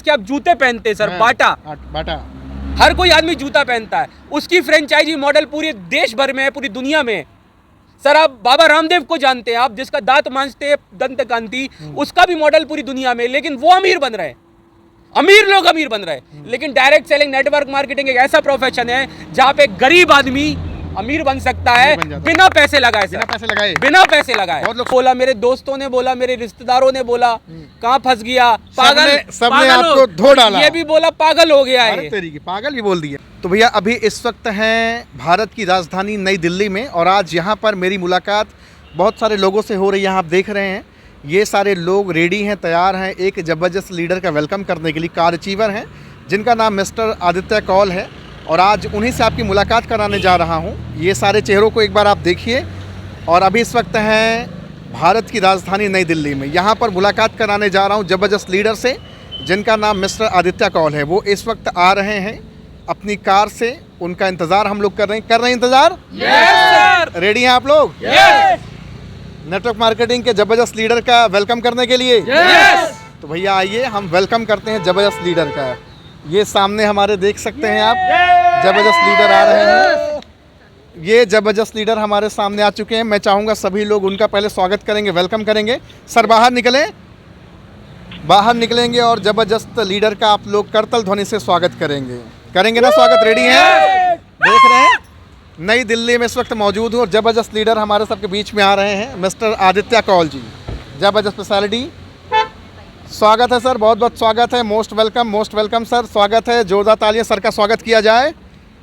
के आप जूते पहनते हैं सर, बाटा बाटा हर कोई आदमी जूता पहनता है, उसकी फ्रेंचाइजी मॉडल पूरे देश भर में है, पूरी दुनिया में। सर आप बाबा रामदेव को जानते हैं, आप जिसका दांत मांझते हैं दंत कांति, उसका भी मॉडल पूरी दुनिया में, लेकिन वो अमीर बन रहे हैं, अमीर लोग अमीर बन रहे हैं। लेकिन डायरेक्ट सेलिंग नेटवर्क मार्केटिंग एक ऐसा प्रोफेशन है जहां पे गरीब आदमी अमीर बन सकता है बिना पैसे लगाए, बिना पैसे लगाए। बहुत लोग बोला, मेरे दोस्तों ने बोला, मेरे रिश्तेदारों ने बोला, कहाँ फंस गया पागल, सबने आपको धो डाला। ये भी बोला पागल हो गया है, तेरी की पागल ही बोल दिया। तो भैया अभी इस वक्त हैं भारत की राजधानी नई दिल्ली में, और आज यहाँ पर मेरी मुलाकात बहुत सारे लोगों से हो रही है। आप देख रहे हैं ये सारे लोग रेडी हैं, तैयार हैं एक ज़बरदस्त लीडर का वेलकम करने के लिए। कार अचीवर हैं जिनका नाम मिस्टर आदित्य कौल है, और आज उन्हीं से आपकी मुलाकात कराने जा रहा हूं। ये सारे चेहरों को एक बार आप देखिए। और अभी इस वक्त हैं भारत की राजधानी नई दिल्ली में, यहाँ पर मुलाकात कराने जा रहा हूं ज़बरदस्त लीडर से जिनका नाम मिस्टर आदित्य कौल है। वो इस वक्त आ रहे हैं अपनी कार से, उनका इंतज़ार हम लोग कर रहे हैं इंतज़ार। yes, रेडी हैं आप लोग? yes, नेटवर्क मार्केटिंग के ज़बरदस्त लीडर का वेलकम करने के लिए। yes, तो भैया आइए हम वेलकम करते हैं ज़बरदस्त लीडर का। ये सामने हमारे देख सकते हैं आप, ज़बरदस्त लीडर आ रहे हैं। ये ज़बरदस्त लीडर हमारे सामने आ चुके हैं। मैं चाहूँगा सभी लोग उनका पहले स्वागत करेंगे, वेलकम करेंगे। सर बाहर निकलें, बाहर निकलेंगे और ज़बरदस्त लीडर का आप लोग करतल ध्वनि से स्वागत करेंगे ना स्वागत? रेडी हैं? देख रहे हैं नई दिल्ली में इस वक्त मौजूद हूँ और ज़बरदस्त लीडर हमारे सबके बीच में आ रहे हैं, मिस्टर आदित्य कौल जी। ज़बरदस्त पर्सनैलिटी, स्वागत है सर, बहुत बहुत स्वागत है। मोस्ट वेलकम सर, स्वागत है। जोरदार तालियां सर का स्वागत किया जाए।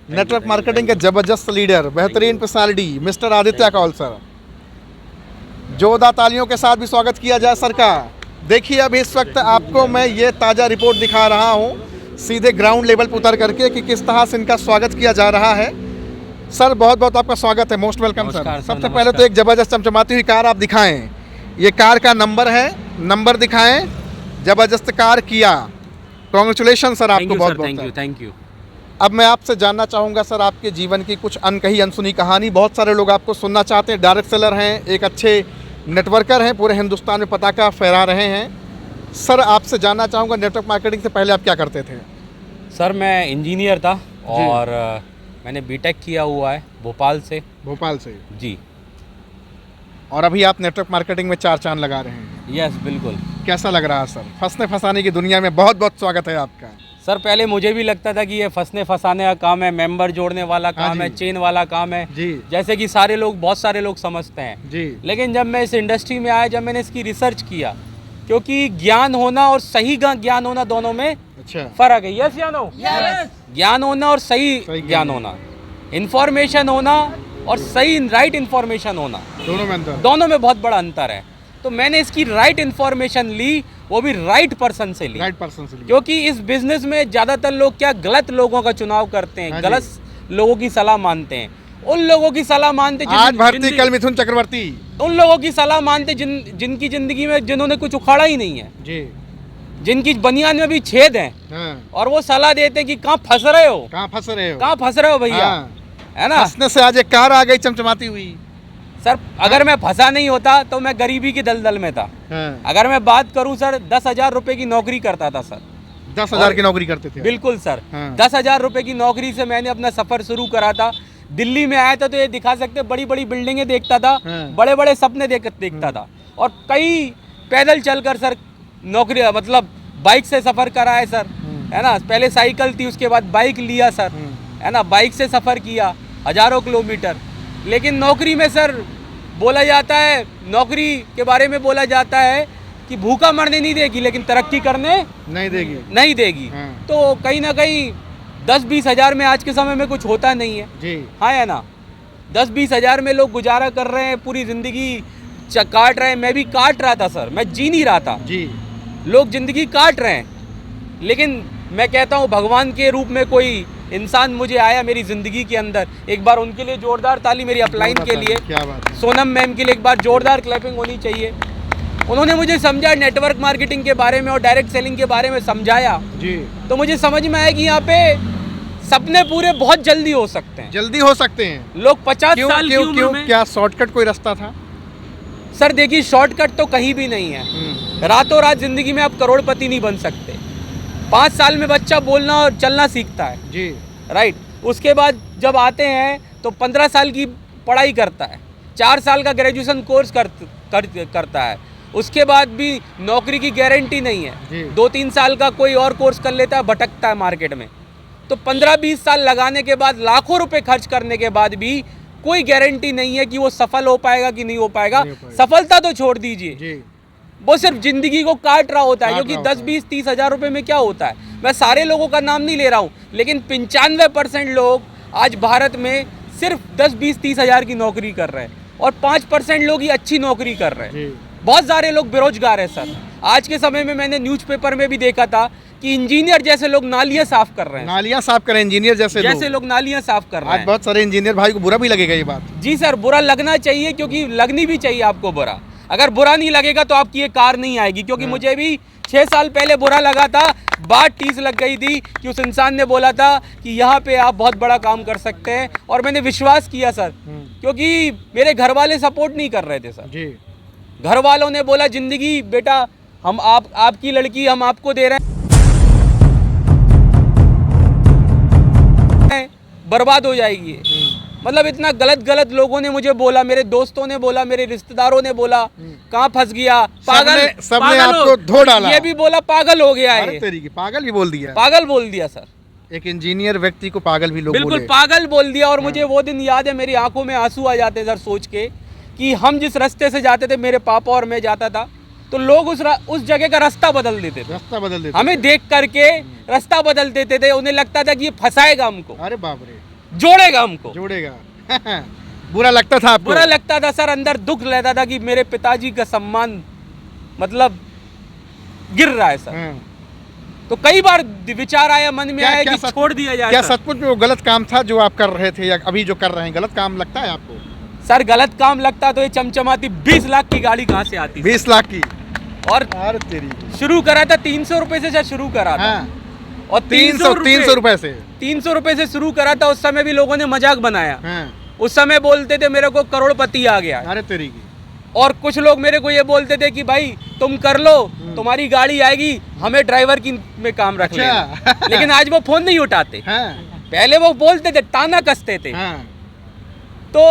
नेटवर्क मार्केटिंग के ज़बरदस्त लीडर, बेहतरीन personality mister Aditya Kaul sir, जोरदार तालियों के साथ भी स्वागत किया जाए सर का। देखिए अभी इस वक्त आपको मैं ये ताज़ा रिपोर्ट दिखा रहा हूँ सीधे ग्राउंड लेवल पर उतर करके कि किस तरह से इनका स्वागत किया जा रहा है। सर बहुत बहुत आपका स्वागत है, मोस्ट वेलकम सर। सबसे पहले तो एक ज़बरदस्त चमचमाती हुई कार आप दिखाएँ, ये कार का नंबर है, नंबर दिखाएँ। ज़बरदस्त कार किया, कॉन्ग्रेचुलेशन सर आपको, बहुत बहुत थैंक यू। अब मैं आपसे जानना चाहूँगा सर आपके जीवन की कुछ अनकही अनसुनी कहानी। बहुत सारे लोग आपको सुनना चाहते हैं, डायरेक्ट सेलर हैं, एक अच्छे नेटवर्कर हैं, पूरे हिंदुस्तान में पताका फहरा रहे हैं। सर आपसे जानना चाहूँगा नेटवर्क मार्केटिंग से पहले आप क्या करते थे? सर मैं इंजीनियर था और मैंने बीटेक किया हुआ है भोपाल से जी। और अभी आप नेटवर्क मार्केटिंग में चार चांद लगा रहे हैं। यस बिल्कुल। कैसा लग रहा है सर? फंसने फंसाने की दुनिया में बहुत बहुत स्वागत है आपका। सर पहले मुझे भी लगता था कि ये फंसने फंसाने का काम है, मेंबर जोड़ने वाला काम है, चेन वाला काम है जी, जैसे कि बहुत सारे लोग समझते हैं जी। लेकिन जब मैं इस इंडस्ट्री में आया, जब मैंने इसकी रिसर्च किया, क्योंकि ज्ञान होना और सही ज्ञान होना दोनों में अच्छा फर्क है। यस या नो? ज्ञान होना और सही ज्ञान होना, इंफॉर्मेशन होना और सही राइट इंफॉर्मेशन होना, दोनों में बहुत बड़ा अंतर है। तो मैंने इसकी राइट इंफॉर्मेशन ली, वो भी राइट पर्सन से ली। क्योंकि इस बिजनेस में ज़्यादातर लोग क्या गलत लोगों का चुनाव करते हैं, गलत लोगों की सलाह मानते हैं। उन लोगों की सलाह मानते, आज भारती कल मिथुन चक्रवर्ती, उन लोगों की सलाह मानते जिनकी जिंदगी में जिन्होंने कुछ उखाड़ा ही नहीं है जी, जिनकी बनियान में भी छेद है और वो सलाह देते हैं कि कहाँ फंस रहे हो भैया, है ना? हंसने से आज एक कार आ गई चमचमाती हुई। सर अगर मैं फंसा नहीं होता तो मैं गरीबी की दलदल में था। अगर मैं बात करूं सर, 10,000 रुपए की नौकरी करता था सर। 10,000 की नौकरी करते थे? बिल्कुल सर। 10,000 रुपए की नौकरी से मैंने अपना सफर शुरू करा था। दिल्ली में आया था तो ये दिखा सकते, बड़ी बड़ी बिल्डिंगें देखता था, बड़े बड़े सपने देखता था, और कई पैदल चलकर सर नौकरी, मतलब बाइक से सफर करा है सर, है ना? पहले साइकिल थी, उसके बाद बाइक लिया सर, है ना? बाइक से सफर किया हजारों किलोमीटर। लेकिन नौकरी में सर बोला जाता है, नौकरी के बारे में बोला जाता है कि भूखा मरने नहीं देगी लेकिन तरक्की करने नहीं देगी। तो कहीं ना कहीं 10-20 हज़ार में आज के समय में कुछ होता नहीं है जी, हाँ है ना? 10-20 हज़ार में लोग गुजारा कर रहे हैं, पूरी जिंदगी काट रहे हैं। मैं भी काट रहा था सर, मैं जी नहीं रहा था जी। लोग जिंदगी काट रहे हैं, लेकिन मैं कहता हूँ भगवान के रूप में कोई इंसान मुझे आया मेरी ज़िंदगी के अंदर। एक बार उनके लिए जोरदार ताली, मेरी अपलाइन के लिए, क्या बात है। सोनम मैम के लिए एक बार जोरदार क्लैपिंग होनी चाहिए। उन्होंने मुझे समझा नेटवर्क मार्केटिंग के बारे में और डायरेक्ट सेलिंग के बारे में समझाया जी। तो मुझे समझ में आया कि यहाँ पे सपने पूरे बहुत जल्दी हो सकते हैं। लोग 50 साल की उम्र में, क्या शॉर्टकट कोई रास्ता था? सर देखिए, शॉर्टकट तो कहीं भी नहीं है। रातों रात जिंदगी में आप करोड़पति नहीं बन सकते। 5 साल में बच्चा बोलना और चलना सीखता है जी। राइट। उसके बाद जब आते हैं तो 15 साल की पढ़ाई करता है, 4 साल का ग्रेजुएशन कोर्स करता है। उसके बाद भी नौकरी की गारंटी नहीं है, 2-3 साल का कोई और कोर्स कर लेता है, भटकता है मार्केट में। तो 15-20 साल लगाने के बाद, लाखों रुपए खर्च करने के बाद भी कोई गारंटी नहीं है कि वो सफल हो पाएगा कि नहीं हो पाएगा। सफलता तो छोड़ दीजिए, वो सिर्फ जिंदगी को काट रहा होता है, क्योंकि 10-20-30 हज़ार रुपए में क्या होता है। मैं सारे लोगों का नाम नहीं ले रहा हूँ, लेकिन 95% लोग आज भारत में सिर्फ 10-20-30 हज़ार की नौकरी कर रहे हैं और 5% लोग ही अच्छी नौकरी कर रहे हैं। बहुत सारे लोग बेरोजगार हैं सर। आज के समय में मैंने न्यूज़पेपर में भी देखा था कि इंजीनियर जैसे लोग नालियां साफ कर रहे हैं। नालियां साफ करें इंजीनियर जैसे लोग नालियां साफ कर रहे हैं। आज बहुत सारे इंजीनियर भाई को बुरा भी लगेगा ये बात। जी सर, बुरा लगना चाहिए, क्योंकि लगनी भी चाहिए आपको बुरा। अगर बुरा नहीं लगेगा तो आपकी ये कार नहीं आएगी, क्योंकि मुझे भी 6 साल पहले बुरा लगा था। बात टीस लग गई थी कि उस इंसान ने बोला था कि यहाँ पे आप बहुत बड़ा काम कर सकते हैं, और मैंने विश्वास किया सर, क्योंकि मेरे घर वाले सपोर्ट नहीं कर रहे थे सर जी। घर वालों ने बोला जिंदगी बेटा हम आपकी लड़की हम आपको दे रहे हैं, बर्बाद हो जाएगी। मतलब इतना गलत लोगों ने मुझे बोला, मेरे दोस्तों ने बोला, मेरे रिश्तेदारों ने बोला, कहाँ फंस गया, पागल। सबने आपको धो डाला। ये भी बोला पागल हो गया है। पागल भी बोल दिया, पागल बोल दिया सर। एक इंजीनियर व्यक्ति को पागल भी लोग बिल्कुल पागल बोल दिया। और मुझे वो दिन याद है, मेरी आंखों में आंसू आ जाते सर सोच के कि हम जिस रास्ते से जाते थे, मेरे पापा और मैं जाता था, तो लोग उस जगह का रास्ता बदल देते थे। हमें देख करके रास्ता बदल देते थे। उन्हें लगता था कि ये फंसाएगा हमको, अरे बाप रे, जोड़ेगा हमको, जोड़ेगा। बुरा लगता था आपको? बुरा लगता था सर, अंदर दुख रहता था कि मेरे पिताजी का सम्मान मतलब गिर रहा है सर। तो कई बार विचार आया मन में, आया कि छोड़ दिया जाए। क्या सचमुच में वो गलत काम था जो आप कर रहे थे, या अभी जो कर रहे हैं गलत काम लगता है आपको? सर गलत काम लगता तो ये चमचमाती 20 लाख की गाड़ी कहाँ से आती? 20 लाख की। और शुरू करा था 300 रुपए से, शुरू करा था। और 300 रुपए से शुरू करा था। उस समय भी लोगों ने मजाक बनाया। उस समय बोलते थे मेरे को करोड़पति आ गया। अरे तेरी की। और कुछ लोग मेरे को ये बोलते थे कि भाई तुम कर लो, तुम्हारी गाड़ी आएगी, हमें ड्राइवर की में काम रख लेना। लेकिन आज वो फोन नहीं उठाते। पहले वो बोलते थे, ताना कसते थे। तो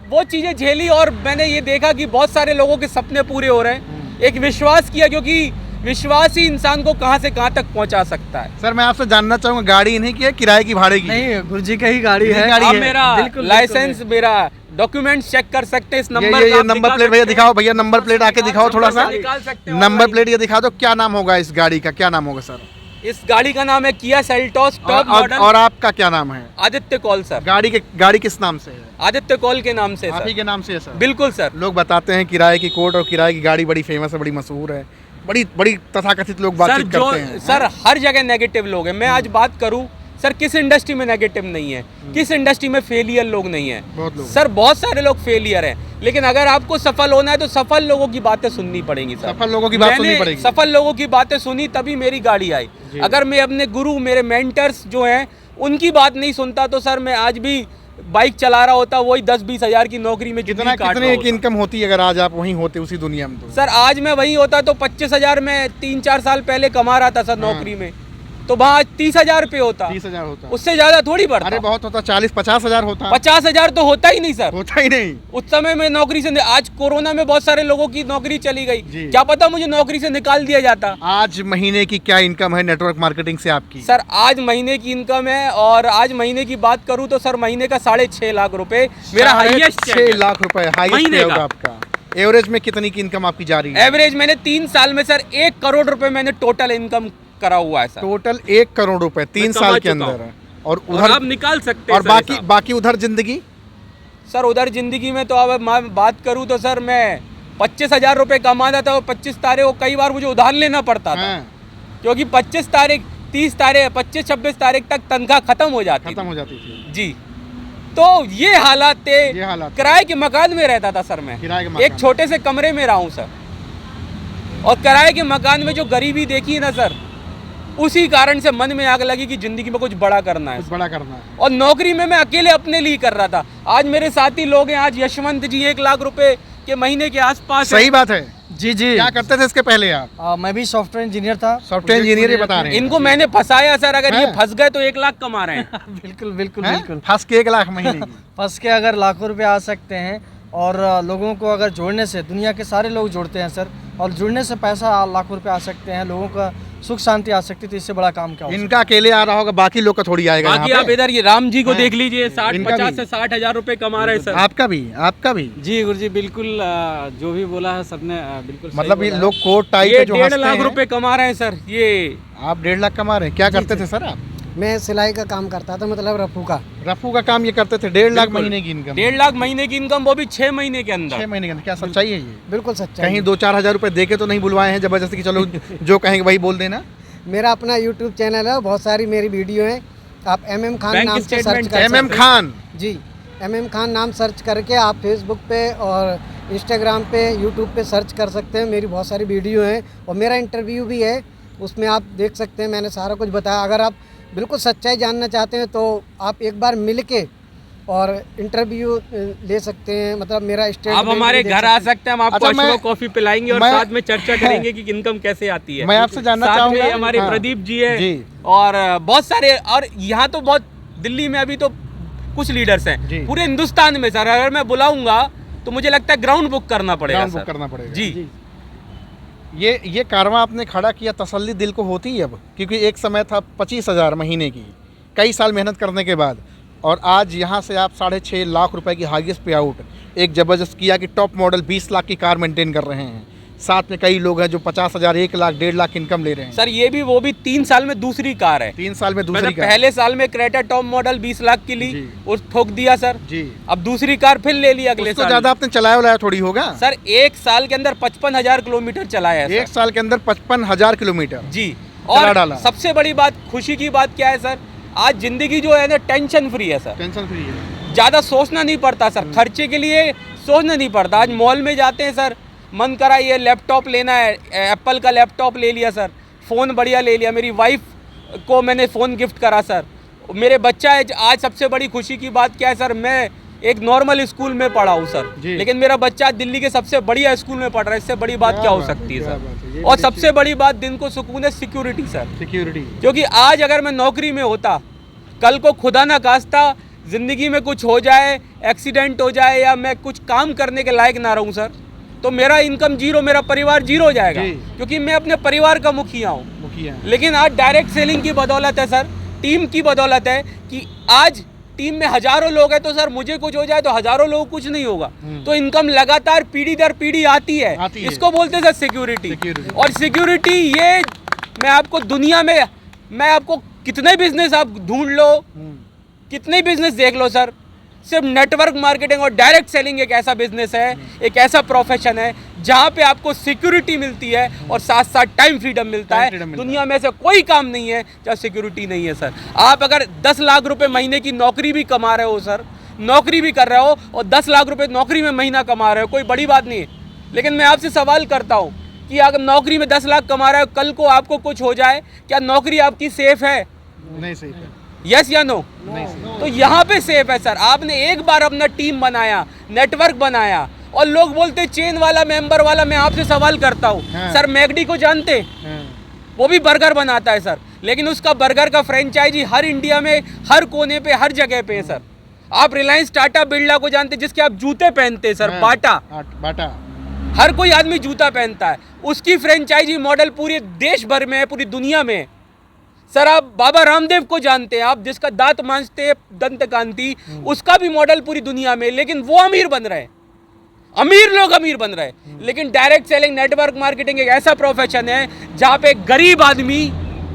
वो चीजें झेली, और मैंने ये देखा कि बहुत सारे लोगों के सपने पूरे हो रहे हैं। एक विश्वास किया, क्योंकि विश्वास ही इंसान को कहां से कहां तक पहुंचा सकता है। सर मैं आपसे जानना चाहूंगा, गाड़ी इन्हीं की है, किराए की, भाड़े की? नहीं, गुरुजी का ही गाड़ी है। आप मेरा लाइसेंस, मेरा डॉक्यूमेंट्स चेक कर सकते हैं। इस नंबर ये नंबर प्लेट भैया दिखाओ, भैया नंबर प्लेट आके दिखाओ थोड़ा सा। नंबर प्लेट ये दिखा दो, क्या नाम होगा इस गाड़ी का? क्या नाम होगा सर? इस गाड़ी का नाम है किया सेल्टोस टॉप मॉडल। और आपका क्या नाम है? Aditya call sir. गाड़ी किस नाम से है? आदित्य कॉल के नाम से। आप ही के नाम से है सर? बिल्कुल सर। लोग बताते हैं किराए की कोर्ट और किराए की गाड़ी बड़ी फेमस है, बड़ी मशहूर है, बड़ी तथाकथित लोग बातचीत करते हैं। सर हर जगह नेगेटिव लोग हैं। मैं आज बात करूं सर, किस इंडस्ट्री में नेगेटिव नहीं है? किस इंडस्ट्री में फेलियर लोग नहीं है? सर बहुत सारे लोग फेलियर हैं, लेकिन अगर आपको सफल होना है तो सफल लोगों की बातें सुननी पड़ेंगी सर। सफल लोगों की बात सुननी पड़ेगी। सफल लोगों की बातें सुनी तभी मेरी गाड़ी आई। अगर मैं अपने गुरु, मेरे मेंटर्स जो हैं, उनकी बात नहीं सुनता तो सर मैं आज भी बाइक चला रहा होता, वही 10-20 हज़ार की नौकरी में। कितने की इनकम होती है अगर आज आप वहीं होते उसी दुनिया में? तो सर आज मैं वहीं होता तो 25,000 में 3-4 साल पहले कमा रहा था सर नौकरी में, तो वहाँ 30,000 पे होता। 30,000 होता, उससे ज्यादा थोड़ी बढ़ता। अरे बहुत होता, 40-50 हज़ार होता। 50,000 तो होता ही नहीं सर, होता ही नहीं। उस समय में नौकरी से, आज कोरोना में बहुत सारे लोगों की नौकरी चली गई, क्या पता मुझे नौकरी से निकाल दिया जाता। आज महीने की क्या इनकम है नेटवर्क मार्केटिंग से आपकी? सर आज महीने की इनकम है, और आज महीने की बात करूँ तो सर महीने का 6.5 लाख रुपए मेरा हाईएस्ट। 6 लाख रुपए हाईएस्ट होगा आपका। एवरेज में कितनी की इनकम आपकी जा रही है? एवरेज मैंने 3 साल में सर 1 करोड़ रुपए मैंने टोटल इनकम करा हुआ है सर। टोटल 1 करोड़ रुपए 3 साल के अंदर। और उधर आप निकाल सकते हैं। और बाकी उधर जिंदगी? सर उधर जिंदगी में तो अब मैं बात करूं तो सर मैं 25,000 रुपए कमाता था, और 25 तारीख को कई बार मुझे उधार लेना पड़ता था। क्योंकि 25 तारीख, 30 तारीख, 25-26 तारीख तक तनख्वाह खत्म हो जाती थी जी। तो ये हालात थे। किराए के मकान में रहता था सर मैं, एक छोटे से कमरे में रहा हूँ सर, और किराए के मकान में जो गरीबी देखी ना सर, उसी कारण से मन में आग लगी कि जिंदगी में कुछ बड़ा करना है, और नौकरी में मैं अकेले अपने लिए कर रहा था। आज मेरे साथी लोग हैं, आज यशवंत जी 1 लाख रुपए के महीने के आसपास। सही बात है। जी जी। क्या करते थे इसके पहले आप? मैं भी सॉफ्टवेयर इंजीनियर था। सॉफ्टवेयर इंजीनियर ही बता रहे हैं। इनको मैंने फंसाया सर, अगर ये हाँ। फंस गए तो 1 लाख कमा रहे हैं। बिल्कुल बिल्कुल हैं? बिल्कुल। फंस के 1 लाख महीने की। फंस के अगर लाखों रुपए आ सकते हैं, और लोगों को अगर जोड़ने से, दुनिया के सारे लोग जोड़ते हैं सर, और जुड़ने से पैसा लाखों रुपए आ सकते हैं, लोगों का सुख शांति आ सकती है, तो इससे बड़ा काम क्या हो सकता इनका अकेले आ रहा होगा, बाकी लोग का थोड़ी आएगा बाकी यहाँ आप पे। इधर ये राम जी को हाँ। देख लीजिए, 60 इनका 50 भी। से 60 हजार रुपए कमा रहे हैं सर। आपका भी, आपका भी। जी गुरुजी बिल्कुल, जो भी बोला है सबने बिल्कुल सही मतलब ये बोला है। लोग कोट टाई ये पे जो 1.5 हंसते लाख हैं, रुपए कमा रहे हैं सर ये। आप 1.5 लाख कमा रहे हैं। क्या करते थे सर आप? मैं सिलाई का काम करता था, मतलब रफू का। रफू का काम ये करते थे। 1.5 लाख बिल्कुल। महीने की इनकम। 1.5 लाख महीने की इनकम, वो भी 6 महीने के 6 अंदर। महीने के अंदर। क्या सच्चाई है ये? बिल्कुल सच्चा कहीं 2-4 हजार रुपए दे के तो नहीं बुलवाए हैं जबरदस्ती कि चलो जो कहेंगे वही बोल देना? मेरा अपना यूट्यूब चैनल है, बहुत सारी मेरी वीडियो हैं। आप MM खान बैंक नाम से सर्च स्टेटमेंट कर MM सकते खान। हैं। जी, MM खान नाम सर्च करके आप फेसबुक पे और इंस्टाग्राम पे, यूट्यूब पे सर्च कर सकते हैं। मेरी बहुत सारी वीडियो हैं और मेरा इंटरव्यू भी है, उसमें आप देख सकते हैं। मैंने सारा कुछ बताया। अगर आप बिल्कुल सच्चाई जानना चाहते हैं तो आप एक बार मिल के और इंटरव्यू ले सकते हैं। मतलब मेरा स्टेटमेंट आप हमारे भी देख घर आ सकते हैं, हम आपको अच्छा, अशोक कॉफी पिलाएंगे और मैं- साथ में चर्चा करेंगे कि इनकम कैसे आती है। मैं आपसे जानना साथ चाहूंगा। में हमारे हाँ। प्रदीप जी है जी। और बहुत सारे, और यहाँ तो बहुत, दिल्ली में अभी तो कुछ लीडर्स जी। हैं, पूरे हिंदुस्तान में सर। अगर मैं बुलाऊंगा तो मुझे लगता है ग्राउंड बुक करना पड़ेगा ग्राउंड बुक सर। करना पड़ेगा। जी। ये कारवां आपने खड़ा किया, तसल्ली दिल को होती है अब? क्योंकि एक समय था 25,000 महीने की, कई साल मेहनत करने के बाद, और आज यहाँ से आप 6.5 लाख रुपए की हाईएस्ट पे आउट, एक ज़बरदस्त किया कि टॉप मॉडल 20 लाख की कार मेंटेन कर रहे हैं। साथ में कई लोग हैं जो 50,000, 1 लाख, 1.5 लाख इनकम ले रहे हैं। सर ये भी, वो भी 3 साल में दूसरी कार है। 3 साल में दूसरी मतलब कार। पहले साल में क्रेटा टॉप मॉडल 20 लाख की ली, जी। और ठोक दिया सर। जी। अब दूसरी कार फिर ले ली अगले उसको साल। ज़्यादा आपने चलाया वाला थोड़ी होगा सर 1 साल के अंदर 55,000 किलोमीटर चलाया है एक सर। साल के अंदर 55,000 किलोमीटर जी। चला और डाला। सबसे बड़ी बात, खुशी की बात क्या है सर, आज जिंदगी जो है ना टेंशन फ्री है सर। टेंशन फ्री है। ज़्यादा सोचना नहीं पड़ता सर, खर्चे के लिए सोचना नहीं पड़ता। आज मॉल में जाते हैं सर, मन करा ये लैपटॉप लेना है, एप्पल का लैपटॉप ले लिया सर, फ़ोन बढ़िया ले लिया। मेरी वाइफ को मैंने फ़ोन गिफ्ट करा सर। मेरे बच्चा है, आज सबसे बड़ी खुशी की बात क्या है सर, मैं एक नॉर्मल स्कूल में पढ़ा हूँ सर, जी। लेकिन मेरा बच्चा दिल्ली के सबसे बढ़िया स्कूल में पढ़ रहा है। इससे बड़ी बात क्या हो सकती है क्या बात है, सर। ये और बड़ी सबसे बड़ी बात, दिन को सुकून है, सिक्योरिटी सर। सिक्योरिटी। क्योंकि आज अगर मैं नौकरी में होता, कल को खुदा ना खास्ता ज़िंदगी में कुछ हो जाए, एक्सीडेंट हो जाए, या मैं कुछ काम करने के लायक ना रहूं सर, तो मेरा इनकम जीरो, मेरा परिवार जीरो हो जाएगा। जी। क्योंकि मैं अपने परिवार का मुखिया हूँ। मुखिया। लेकिन आज डायरेक्ट सेलिंग की बदौलत है सर, टीम की बदौलत है कि आज टीम में हजारों लोग हैं, तो सर मुझे कुछ हो जाए तो हजारों लोगों को कुछ नहीं होगा। तो इनकम लगातार पीढ़ी दर पीढ़ी आती है। इसको बोलते हैं सर सिक्योरिटी। सिक्योरिटी। और सिक्योरिटी ये, मैं आपको दुनिया में, मैं आपको कितने बिजनेस आप ढूंढ लो, कितने बिजनेस देख लो सर, सिर्फ नेटवर्क मार्केटिंग और डायरेक्ट सेलिंग एक ऐसा बिजनेस है, एक ऐसा प्रोफेशन है जहाँ पे आपको सिक्योरिटी मिलती है और साथ साथ टाइम फ्रीडम मिलता टाइम है। फ्रीडम मिलता है। दुनिया में ऐसा कोई काम नहीं है जहाँ सिक्योरिटी नहीं है सर। आप अगर 10 लाख रुपए महीने की नौकरी भी कमा रहे हो सर, नौकरी भी कर रहे हो और 10 लाख रुपए नौकरी में महीना कमा रहे हो, कोई बड़ी बात नहीं है। लेकिन मैं आपसे सवाल करता हूँ कि अगर नौकरी में 10 लाख कमा रहे हो, कल को आपको कुछ हो जाए, क्या नौकरी आपकी सेफ है? नहीं सही है। यस या नो? नहीं सही। तो यहाँ पे सेफ है सर। आपने एक बार अपना टीम बनाया, नेटवर्क बनाया, और लोग बोलते चेन वाला, मेंबर वाला। मैं आपसे सवाल करता हूँ हाँ। सर, मैगडी को जानते? वो भी बर्गर बनाता है सर, लेकिन उसका बर्गर का फ्रेंचाइजी हर इंडिया में, हर कोने पे, हर जगह पे है सर। आप रिलायंस टाटा बिरला को जानते, जिसके आप जूते पहनते हैं सर, हाँ। बाटा। बाटा। हर कोई आदमी जूता पहनता है, उसकी फ्रेंचाइजी मॉडल पूरे देश भर में है, पूरी दुनिया में है। सर आप बाबा रामदेव को जानते हैं, आप जिसका दांत मांजते हैं, दंत कांति, उसका भी मॉडल पूरी दुनिया में, लेकिन वो अमीर बन रहे हैं। अमीर लोग अमीर बन रहे हैं। लेकिन डायरेक्ट सेलिंग, नेटवर्क मार्केटिंग एक ऐसा प्रोफेशन है जहाँ पे गरीब आदमी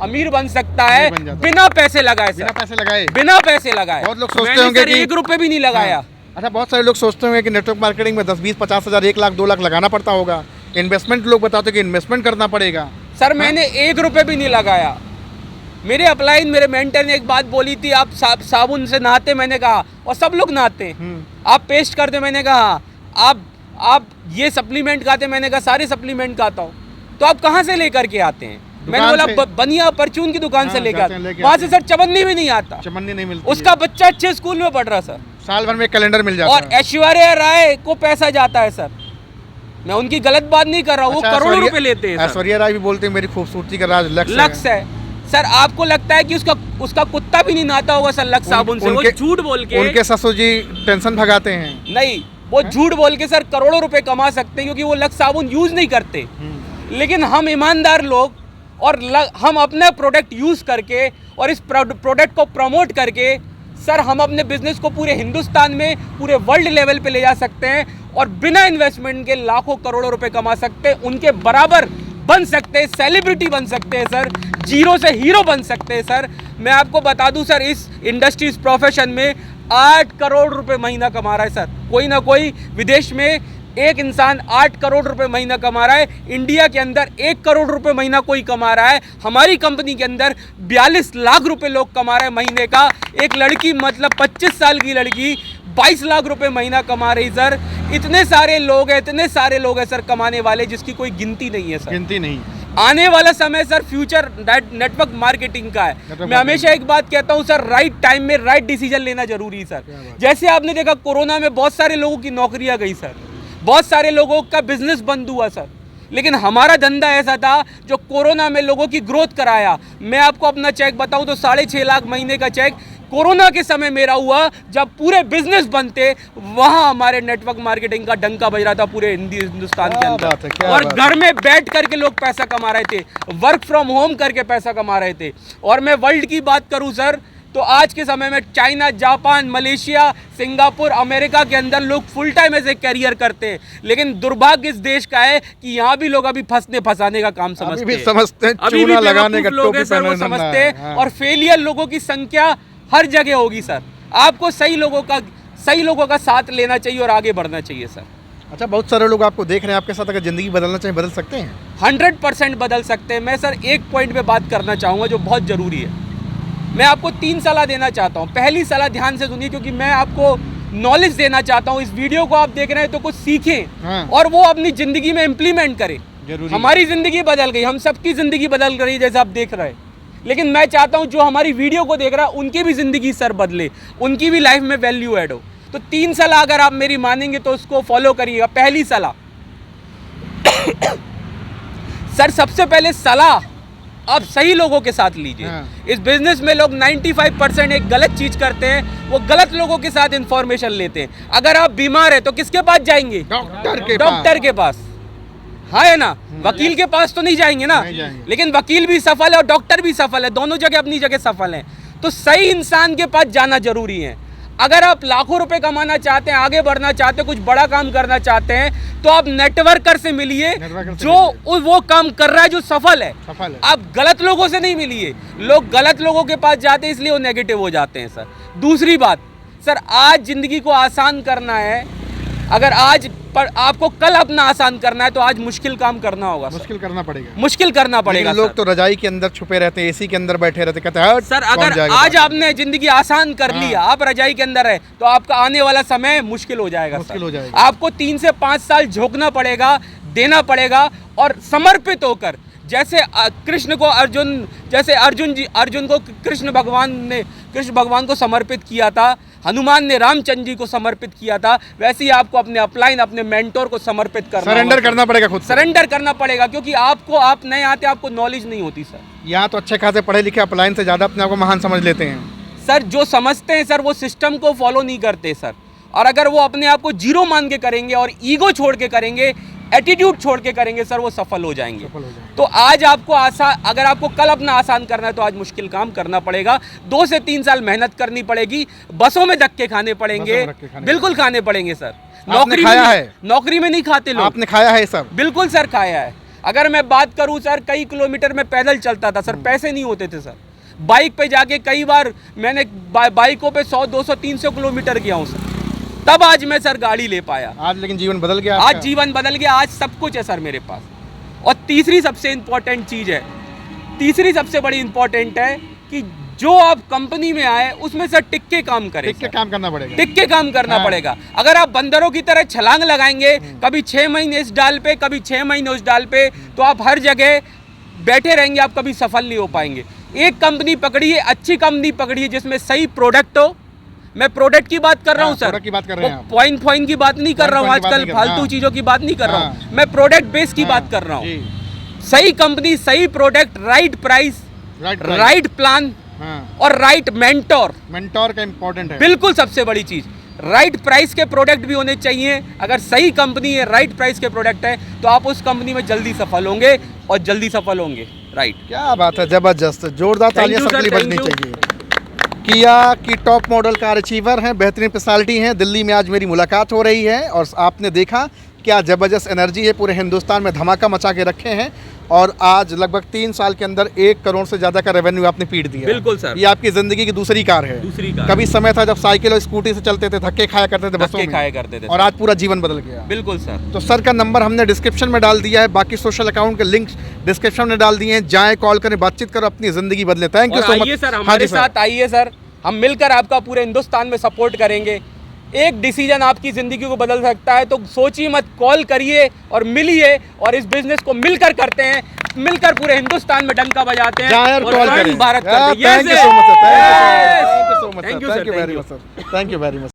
अमीर बन सकता है अमीर बन जाता है। बिना पैसे लगाए बिना सर, पैसे लगाए। बिना पैसे लगाए। बहुत लोग सोचते मैंने होंगे सर कि 1 रुपए भी नहीं लगाया। अच्छा, बहुत सारे लोग सोचते होंगे कि नेटवर्क मार्केटिंग में 10, 20, 50 हज़ार, 1 लाख, 2 लाख लगाना पड़ता होगा। इन्वेस्टमेंट लोग बताते हैं कि इन्वेस्टमेंट करना पड़ेगा। सर मैंने 1 रुपए भी नहीं लगाया। मेरे अपलाइन, मेरे मेंटर ने एक बात बोली थी, आप साबुन से नहाते? मैंने कहा, और सब लोग नहाते हैं। आप पेस्ट करते? मैंने कहा। आप ये सप्लीमेंट खाते? मैंने कहा सारे सप्लीमेंट खाता हूँ। तो आप कहाँ से लेकर के आते हैं? मैंने बोला बनिया परचून की दुकान से लेकर आते। वहाँ से सर चवन्नी भी नहीं आता, चमन्नी नहीं मिलती। उसका बच्चा अच्छे स्कूल में पढ़ रहा सर, साल भर में एक कैलेंडर मिल जाता और है। ऐश्वर्या राय को पैसा जाता है सर। मैं उनकी गलत बात नहीं कर रहा हूँ, वो अच्छा, करोड़ों रुपए लेते हैं सर। ऐश्वर्या राय भी बोलते हैं मेरी खूबसूरती का राज लक्ष्य लक्स है सर। आपको लगता है कि उसका कुत्ता भी नहीं नहाता होगा सर लक्स साबुन से? वो झूठ बोल के, उनके ससुर जी टेंशन भगाते हैं। नहीं, वो झूठ बोल के सर करोड़ों रुपए कमा सकते हैं, क्योंकि वो लक्स साबुन यूज नहीं करते। लेकिन हम ईमानदार लोग और हम अपना प्रोडक्ट यूज करके और इस प्रोडक्ट को प्रमोट करके सर हम अपने बिजनेस को पूरे हिंदुस्तान में, पूरे वर्ल्ड लेवल पे ले जा सकते हैं और बिना इन्वेस्टमेंट के लाखों करोड़ों रुपए कमा सकते हैं, उनके बराबर बन सकते हैं, सेलिब्रिटी बन सकते हैं सर, जीरो से हीरो बन सकते हैं सर। मैं आपको बता दूं सर, इस इंडस्ट्री, इस प्रोफेशन में 8 करोड़ रुपए महीना कमा रहा है सर। कोई ना कोई विदेश में एक इंसान 8 करोड़ रुपए महीना कमा रहा है, इंडिया के अंदर 1 करोड़ रुपए महीना कोई कमा रहा है, हमारी कंपनी के अंदर 42 लाख रुपए लोग कमा रहे हैं महीने का। एक लड़की, मतलब 25 साल की लड़की 22 लाख रुपए महीना कमा रही सर। इतने सारे लोग हैं सर कमाने वाले, जिसकी कोई गिनती नहीं है सर, गिनती नहीं। आने वाला समय सर फ्यूचर नेटवर्क मार्केटिंग का है। मैं हमेशा एक बात कहता हूं सर, राइट टाइम में राइट डिसीजन लेना जरूरी है सर। जैसे आपने देखा कोरोना में बहुत सारे लोगों की नौकरियां गई सर, बहुत सारे लोगों का बिजनेस बंद हुआ सर, लेकिन हमारा धंधा ऐसा था जो कोरोना में लोगों की ग्रोथ कराया। मैं आपको अपना चेक बताऊं तो 6.5 लाख महीने का चेक कोरोना के समय मेरा हुआ, जब पूरे बिजनेस बनते वहां हमारे नेटवर्क मार्केटिंग का डंका बज रहा था पूरे हिंदुस्तान के अंदर। और घर में बैठ करके लोग पैसा कमा रहे थे, वर्क फ्रॉम होम करके पैसा कमा रहे थे। और मैं वर्ल्ड की बात करूं सर, तो आज के समय में China, Japan, Malaysia, Singapore, America के अंदर लोग फुल टाइम ऐसे कैरियर करते हैं। लेकिन दुर्भाग्य इस देश का है कि यहाँ भी लोग अभी फंसाने का काम समझते हैं, अभी भी लगाने का लोग हैं सर, वो समझते हैं। और फेलियर लोगों की संख्या हर जगह होगी सर। आपको सही लोगों का साथ लेना चाहिए और आगे बढ़ना चाहिए सर। अच्छा, बहुत सारे लोग आपको देख रहे हैं, आपके साथ अगर जिंदगी बदलना चाहिए बदल सकते हैं? 100% बदल सकते हैं। मैं सर एक पॉइंट पे बात करना चाहूँगा जो बहुत ज़रूरी है। मैं आपको 3 सलाह देना चाहता हूँ। पहली सलाह ध्यान से सुनिए, क्योंकि मैं आपको नॉलेज देना चाहता हूँ। इस वीडियो को आप देख रहे हैं तो कुछ सीखें और वो अपनी ज़िंदगी में इम्प्लीमेंट करें। हमारी ज़िंदगी बदल गई, हम सबकी ज़िंदगी बदल रही है जैसे आप देख रहे हैं। लेकिन मैं चाहता हूँ जो हमारी वीडियो को देख रहा है उनकी भी ज़िंदगी सर बदले, उनकी भी लाइफ में वैल्यू ऐड हो। तो 3 सलाह अगर आप मेरी मानेंगे तो उसको फॉलो करिएगा। पहली सलाह सर, सबसे पहले सलाह आप सही लोगों के साथ लीजिए। इस बिजनेस में लोग 95% एक गलत चीज करते हैं, वो गलत लोगों के साथ इंफॉर्मेशन लेते हैं। अगर आप बीमार है तो किसके पास जाएंगे? डॉक्टर के पास, हाँ है ना। वकील के पास तो नहीं जाएंगे ना, लेकिन वकील भी सफल है और डॉक्टर भी सफल है, दोनों जगह अपनी जगह सफल हैं। तो सही इंसान के पास जाना जरूरी है। अगर आप लाखों रुपए कमाना चाहते हैं, आगे बढ़ना चाहते हैं, कुछ बड़ा काम करना चाहते हैं, तो आप नेटवर्कर से मिलिए जो वो काम कर रहा है, जो सफल है। आप गलत लोगों से नहीं मिलिए। लोग गलत लोगों के पास जाते हैं इसलिए वो नेगेटिव हो जाते हैं सर। दूसरी बात सर, आज जिंदगी को आसान करना है, अगर आज पर आपको कल अपना आसान करना है तो आज मुश्किल काम करना होगा, मुश्किल करना पड़ेगा। लोग तो रजाई के अंदर छुपे रहते हैं, एसी के अंदर बैठे रहते, कहते हैं सर अगर आज आपने जिंदगी आसान कर लिया, आप रजाई के अंदर है, तो आपका आने वाला समय मुश्किल हो जाएगा। आपको 3 से 5 साल झोंकना पड़ेगा, देना पड़ेगा और समर्पित होकर, जैसे कृष्ण को अर्जुन को कृष्ण भगवान को समर्पित किया था, हनुमान ने रामचंद्र जी को समर्पित किया था, वैसे ही आपको अपने अपलाइन, अपने मेंटोर को समर्पित करना, सरेंडर करना पड़ेगा, खुद सरेंडर करना पड़ेगा। क्योंकि आप नए आते, आपको नॉलेज नहीं होती सर। यहाँ तो अच्छे खासे पढ़े लिखे अपलाइन से ज़्यादा अपने आप को महान समझ लेते हैं सर। जो समझते हैं सर वो सिस्टम को फॉलो नहीं करते सर। और अगर वो अपने आप को जीरो मान के करेंगे और ईगो छोड़ के करेंगे, एटीट्यूड छोड़ के करेंगे सर, वो सफल हो जाएंगे। तो आज आपको अगर आपको कल अपना आसान करना है तो आज मुश्किल काम करना पड़ेगा। 2 से 3 साल मेहनत करनी पड़ेगी, बसों में धक्के खाने पड़ेंगे, बिल्कुल खाने पड़ेंगे सर। नौकरी में नहीं खाते लोग। आपने खाया है सर? बिल्कुल सर, खाया है। अगर मैं बात करूं सर, कई किलोमीटर में पैदल चलता था सर, पैसे नहीं होते थे सर। बाइक पे जाके कई बार मैंने बाइकों पे 100, 200, 300 किलोमीटर गया हूं सर, तब आज मैं सर गाड़ी ले पाया। आज लेकिन जीवन बदल गया, आज जीवन बदल गया, आज सब कुछ है सर मेरे पास। और तीसरी सबसे इंपॉर्टेंट चीज है, तीसरी सबसे बड़ी इंपॉर्टेंट है कि जो आप कंपनी में आए उसमें सर टिक के काम करें, टिक के काम करना पड़ेगा, टिक के काम करना पड़ेगा। अगर आप बंदरों की तरह छलांग लगाएंगे, कभी 6 महीने इस डाल पे, कभी 6 महीने उस डाल पे, तो आप हर जगह बैठे रहेंगे, आप कभी सफल नहीं हो पाएंगे। एक कंपनी पकड़िए, अच्छी कंपनी पकड़िए जिसमें सही प्रोडक्ट हो। मैं प्रोडक्ट की बात कर रहा हूँ हाँ, सर, प्रोडक्ट की बात कर रहे हैं आप। पॉइंट की बात नहीं कर रहा हूँ, point की बात आजकल नहीं कर रहे, फालतू हाँ। चीजों की बात नहीं कर रहा हाँ। हूँ, मैं प्रोडक्ट बेस की बात कर रहा हूँ। जी, सही कंपनी, सही product, right price, right right plan हाँ, और राइट मेंटोर, मेंटोर का इम्पोर्टेंट है। बिल्कुल सबसे बड़ी चीज। राइट प्राइस के प्रोडक्ट भी होने चाहिए। अगर सही कंपनी है, राइट प्राइस के प्रोडक्ट है, तो आप उस कंपनी में जल्दी सफल होंगे और जल्दी सफल होंगे। राइट, क्या बात है, जबरदस्त, जोरदार तालियां you, सबके लिए sir, बजनी thank you। चाहिए। किया की टॉप मॉडल कार अचीवर हैं, बेहतरीन पर्सनालिटी हैं। दिल्ली में आज मेरी मुलाकात हो रही है और आपने देखा क्या ज़बरदस्त एनर्जी है, पूरे हिंदुस्तान में धमाका मचा के रखे हैं और आज लगभग 3 साल के अंदर 1 करोड़ से ज़्यादा का रेवेन्यू आपने पीट दिया। बिल्कुल सर। ये आपकी ज़िंदगी की दूसरी कार है। दूसरी कार। कभी समय था जब साइकिल और स्कूटी से चलते थे, धक्के खाया करते थे बसों धक्के में, खाया करते थे और आज पूरा जीवन बदल गया। बिल्कुल सर। तो सर का नंबर हमने डिस्क्रिप्शन में डाल दिया है, बाकी सोशल अकाउंट के लिंक डिस्क्रिप्शन में डाल दिए हैं, जाएं, कॉल करें, बातचीत करो, अपनी ज़िंदगी बदले। थैंक यू और सो मच। आइए सर, हाँ हमारे जी सर। साथ आइए सर, हम मिलकर आपका पूरे हिंदुस्तान में सपोर्ट करेंगे। एक डिसीजन आपकी ज़िंदगी को बदल सकता है, तो सोचिए मत, कॉल करिए और मिलिए और इस बिजनेस को मिलकर करते हैं, मिलकर पूरे हिंदुस्तान में डंका बजाते हैं जाएं और कॉल स्वर्ण करें। भारत करते हैं। Thank you so much sir, thank you so much, Thank you, thank sir, you thank very you। Much sir, thank you very much.